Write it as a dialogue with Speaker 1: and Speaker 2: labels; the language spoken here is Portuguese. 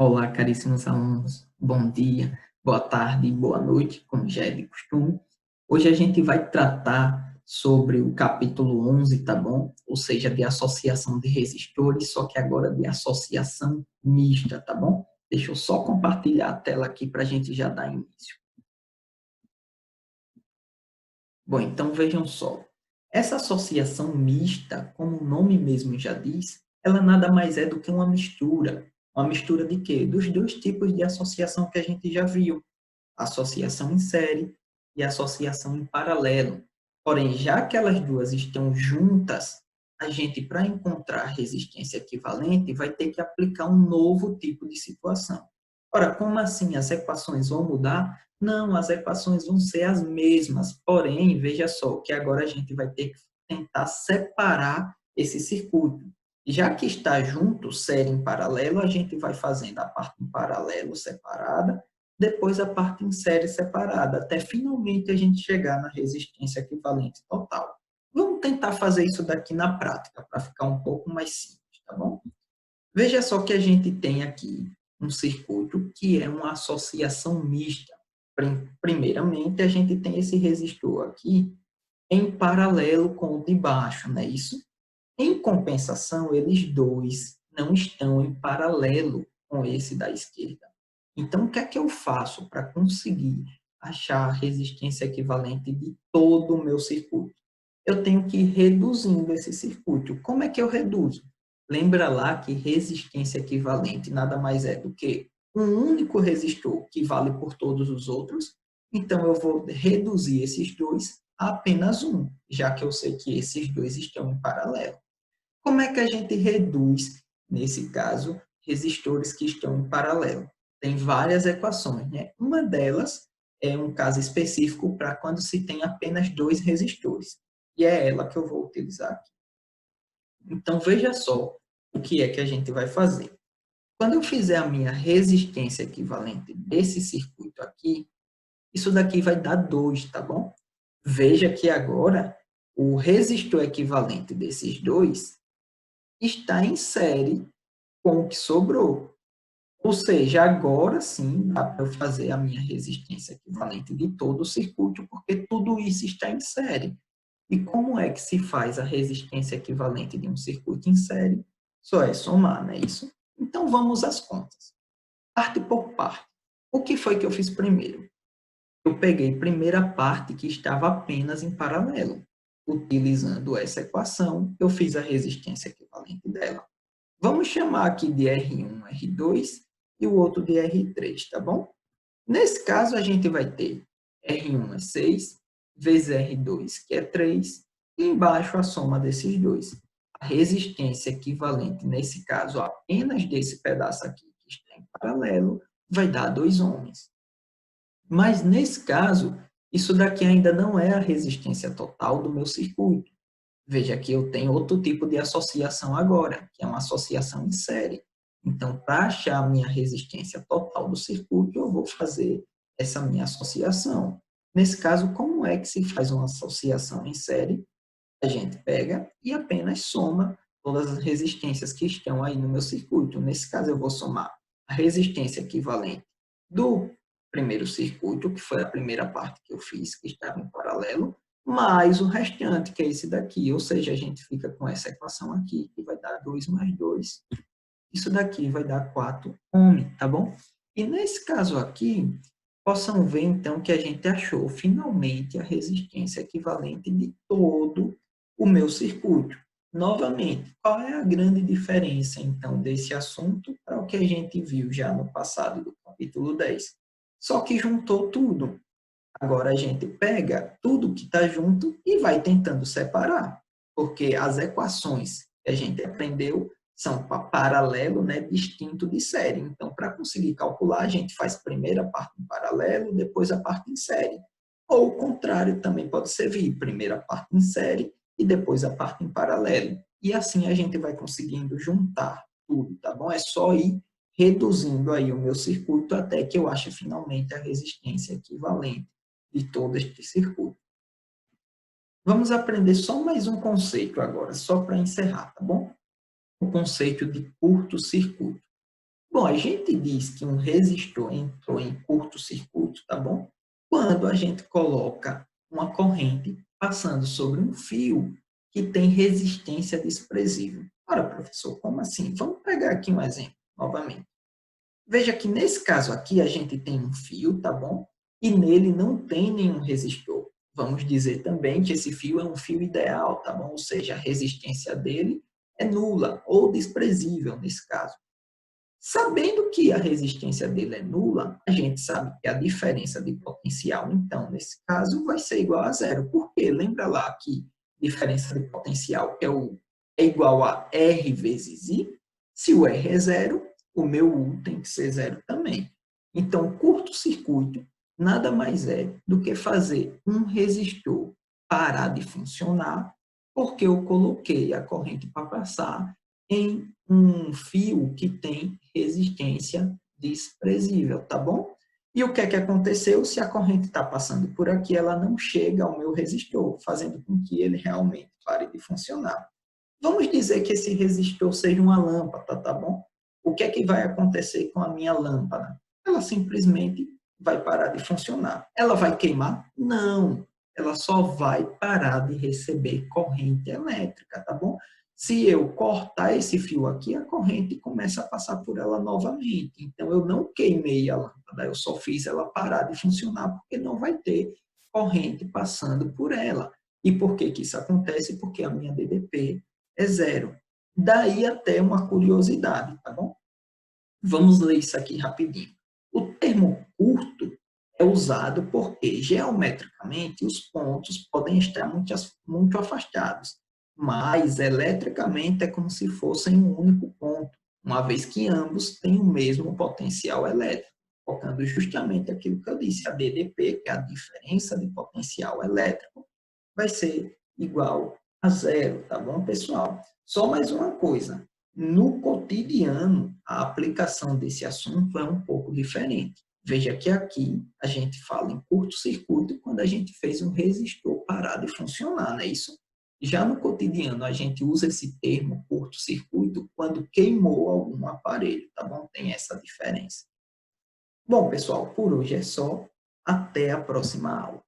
Speaker 1: Olá, caríssimos alunos. Bom dia, boa tarde e boa noite, como já é de costume. Hoje a gente vai tratar sobre o capítulo 11, tá bom? Ou seja, de associação de resistores, só que agora de associação mista, tá bom? Deixa eu só compartilhar a tela aqui para a gente já dar início. Bom, então vejam só. Essa associação mista, como o nome mesmo já diz, ela nada mais é do que uma mistura. Uma mistura de quê? Dos dois tipos de associação que a gente já viu. Associação em série e associação em paralelo. Porém, já que elas duas estão juntas, a gente, para encontrar resistência equivalente, vai ter que aplicar um novo tipo de situação. Ora, como assim? As equações vão mudar? Não, as equações vão ser as mesmas. Porém, veja só, que agora a gente vai ter que tentar separar esse circuito. Já que está junto, série em paralelo, a gente vai fazendo a parte em paralelo separada, depois a parte em série separada, até finalmente a gente chegar na resistência equivalente total. Vamos tentar fazer isso daqui na prática, para ficar um pouco mais simples, tá bom? Veja só que a gente tem aqui um circuito que é uma associação mista. Primeiramente, a gente tem esse resistor aqui em paralelo com o de baixo, não é isso? Em compensação, eles dois não estão em paralelo com esse da esquerda. Então, o que é que eu faço para conseguir achar a resistência equivalente de todo o meu circuito? Eu tenho que ir reduzindo esse circuito. Como é que eu reduzo? Lembra lá que resistência equivalente nada mais é do que um único resistor que vale por todos os outros. Então, eu vou reduzir esses dois a apenas um, já que eu sei que esses dois estão em paralelo. Como é que a gente reduz, nesse caso, resistores que estão em paralelo? Tem várias equações, né? Uma delas é um caso específico para quando se tem apenas dois resistores. E é ela que eu vou utilizar aqui. Então, veja só o que é que a gente vai fazer. Quando eu fizer a minha resistência equivalente desse circuito aqui, isso daqui vai dar 2, tá bom? Veja que agora o resistor equivalente desses dois está em série com o que sobrou. Ou seja, agora sim dá para eu fazer a minha resistência equivalente de todo o circuito, porque tudo isso está em série. E como é que se faz a resistência equivalente de um circuito em série? Só é somar, não é isso? Então vamos às contas. Parte por parte. O que foi que eu fiz primeiro? Eu peguei a primeira parte que estava apenas em paralelo. Utilizando essa equação, eu fiz a resistência equivalente dela. Vamos chamar aqui de R1, R2 e o outro de R3, tá bom? Nesse caso, a gente vai ter R1 é 6, vezes R2, que é 3, e embaixo a soma desses dois. A resistência equivalente, nesse caso, apenas desse pedaço aqui, que está em paralelo, vai dar 2 ohms. Mas, nesse caso, isso daqui ainda não é a resistência total do meu circuito. Veja que eu tenho outro tipo de associação agora, que é uma associação em série. Então, para achar a minha resistência total do circuito, eu vou fazer essa minha associação. Nesse caso, como é que se faz uma associação em série? A gente pega e apenas soma todas as resistências que estão aí no meu circuito. Nesse caso, eu vou somar a resistência equivalente do primeiro circuito, que foi a primeira parte que eu fiz, que estava em paralelo, mais o restante, que é esse daqui. Ou seja, a gente fica com essa equação aqui, que vai dar 2 mais 2. Isso daqui vai dar 4 ohm, tá bom? E nesse caso aqui, possam ver então que a gente achou finalmente a resistência equivalente de todo o meu circuito. Novamente, qual é a grande diferença então desse assunto para o que a gente viu já no passado do capítulo 10? Só que juntou tudo. Agora a gente pega tudo que está junto e vai tentando separar, porque as equações que a gente aprendeu são paralelo, né, distinto de série. Então, para conseguir calcular, a gente faz primeiro a parte em paralelo, depois a parte em série. Ou o contrário também pode servir, primeiro a parte em série e depois a parte em paralelo. E assim a gente vai conseguindo juntar tudo, tá bom? É só ir reduzindo aí o meu circuito até que eu ache finalmente a resistência equivalente de todo este circuito. Vamos aprender só mais um conceito agora, só para encerrar, tá bom? O conceito de curto-circuito. Bom, a gente diz que um resistor entrou em curto-circuito, tá bom? Quando a gente coloca uma corrente passando sobre um fio que tem resistência desprezível. Ora, professor, como assim? Vamos pegar aqui um exemplo, novamente. Veja que nesse caso aqui a gente tem um fio, tá bom? E nele não tem nenhum resistor. Vamos dizer também que esse fio é um fio ideal, tá bom? Ou seja, a resistência dele é nula ou desprezível nesse caso. Sabendo que a resistência dele é nula, a gente sabe que a diferença de potencial, então, nesse caso, vai ser igual a zero. Por quê? Lembra lá que diferença de potencial é igual a R vezes I? Se o R é zero, o meu U tem que ser zero também. Então, curto-circuito nada mais é do que fazer um resistor parar de funcionar, porque eu coloquei a corrente para passar em um fio que tem resistência desprezível, tá bom? E o que é que aconteceu? Se a corrente está passando por aqui, ela não chega ao meu resistor, fazendo com que ele realmente pare de funcionar. Vamos dizer que esse resistor seja uma lâmpada, tá bom? O que é que vai acontecer com a minha lâmpada? Ela simplesmente vai parar de funcionar. Ela vai queimar? Não. Ela só vai parar de receber corrente elétrica, tá bom? Se eu cortar esse fio aqui, a corrente começa a passar por ela novamente. Então, eu não queimei a lâmpada, eu só fiz ela parar de funcionar, porque não vai ter corrente passando por ela. E por que que isso acontece? Porque a minha DDP é zero. Daí até uma curiosidade, tá bom? Vamos ler isso aqui rapidinho. O termo curto é usado porque, geometricamente, os pontos podem estar muito afastados, mas eletricamente é como se fossem um único ponto, uma vez que ambos têm o mesmo potencial elétrico, focando justamente aquilo que eu disse, a DDP, que é a diferença de potencial elétrico, vai ser igual a zero, tá bom, pessoal? Só mais uma coisa, no cotidiano, a aplicação desse assunto é um pouco diferente. Veja que aqui a gente fala em curto-circuito quando a gente fez um resistor parar de funcionar, não é isso? Já no cotidiano, a gente usa esse termo curto-circuito quando queimou algum aparelho, tá bom? Tem essa diferença. Bom, pessoal, por hoje é só. Até a próxima aula.